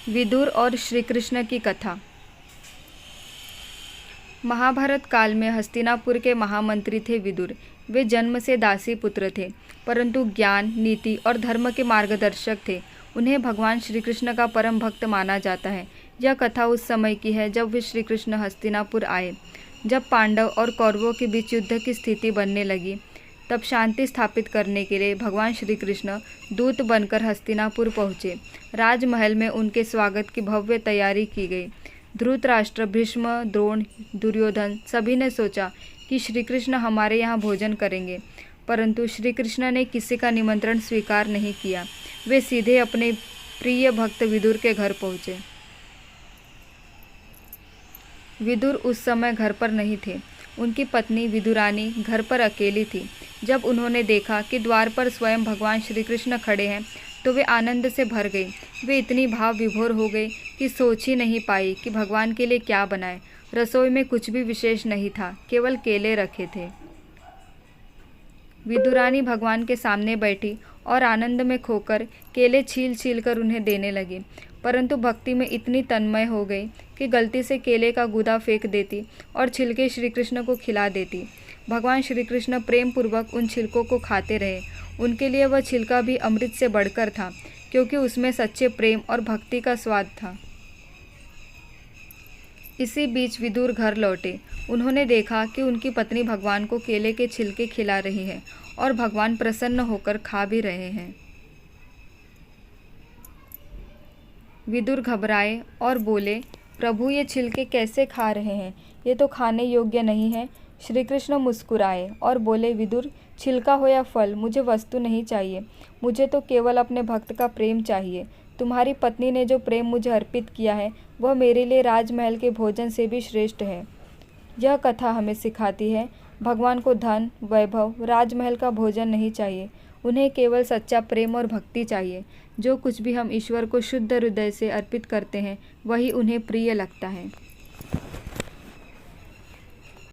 विदुर और श्री कृष्ण की कथा। महाभारत काल में हस्तिनापुर के महामंत्री थे विदुर। वे जन्म से दासी पुत्र थे, परंतु ज्ञान, नीति और धर्म के मार्गदर्शक थे। उन्हें भगवान श्री कृष्ण का परम भक्त माना जाता है। यह कथा उस समय की है जब वे श्री कृष्ण हस्तिनापुर आए। जब पांडव और कौरवों के बीच युद्ध की स्थिति बनने लगी, तब शांति स्थापित करने के लिए भगवान श्री कृष्ण दूत बनकर हस्तिनापुर पहुँचे। राजमहल में उनके स्वागत की भव्य तैयारी की गई। धृतराष्ट्र, भीष्म, द्रोण, दुर्योधन सभी ने सोचा कि श्री कृष्ण हमारे यहाँ भोजन करेंगे, परंतु श्री कृष्ण ने किसी का निमंत्रण स्वीकार नहीं किया। वे सीधे अपने प्रिय भक्त विदुर के घर पहुँचे। विदुर उस समय घर पर नहीं थे। उनकी पत्नी विदुरानी घर पर अकेली थी। जब उन्होंने देखा कि द्वार पर स्वयं भगवान श्री कृष्ण खड़े हैं, तो वे आनंद से भर गई। वे इतनी भाव विभोर हो गई कि सोच ही नहीं पाई कि भगवान के लिए क्या बनाए। रसोई में कुछ भी विशेष नहीं था, केवल केले रखे थे। विदुरानी भगवान के सामने बैठी और आनंद में खोकर केले छील छील कर उन्हें देने लगी, परंतु भक्ति में इतनी तन्मय हो गई कि गलती से केले का गूदा फेंक देती और छिलके श्री कृष्ण को खिला देती। भगवान श्री कृष्ण प्रेम पूर्वक उन छिलकों को खाते रहे। उनके लिए वह छिलका भी अमृत से बढ़कर था, क्योंकि उसमें सच्चे प्रेम और भक्ति का स्वाद था। इसी बीच विदुर घर लौटे। उन्होंने देखा कि उनकी पत्नी भगवान को केले के छिलके खिला रही है और भगवान प्रसन्न होकर खा भी रहे हैं। विदुर घबराए और बोले, प्रभु, ये छिलके कैसे खा रहे हैं? ये तो खाने योग्य नहीं है। श्री कृष्ण मुस्कुराए और बोले, विदुर, छिलका हो या फल, मुझे वस्तु नहीं चाहिए। मुझे तो केवल अपने भक्त का प्रेम चाहिए। तुम्हारी पत्नी ने जो प्रेम मुझे अर्पित किया है, वह मेरे लिए राजमहल के भोजन से भी श्रेष्ठ है। यह कथा हमें सिखाती है, भगवान को धन, वैभव, राजमहल का भोजन नहीं चाहिए। उन्हें केवल सच्चा प्रेम और भक्ति चाहिए। जो कुछ भी हम ईश्वर को शुद्ध हृदय से अर्पित करते हैं, वही उन्हें प्रिय लगता है।